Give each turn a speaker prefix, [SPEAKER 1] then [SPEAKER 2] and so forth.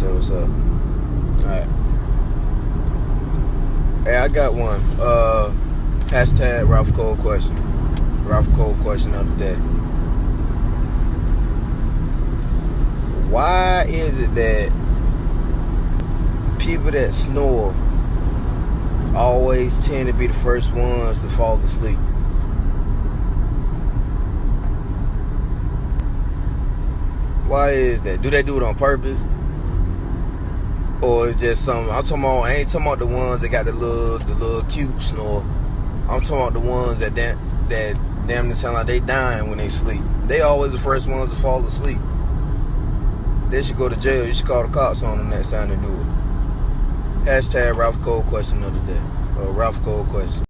[SPEAKER 1] say what's up. Alright. Hey, I got one. Hashtag Ralph Cole question. Ralph Cole question of the day. Why is it that people that snore always tend to be the first ones to fall asleep? Why is that? Do they do it on purpose? Or it's just something? I ain't talking about the ones that got the little cute snore. I'm talking about the ones that damn near sound like they dying when they sleep. They always the first ones to fall asleep. They should go to jail. You should call the cops on them next time they do it. Hashtag Ralph Cole question of the day. Or Ralph Cole question.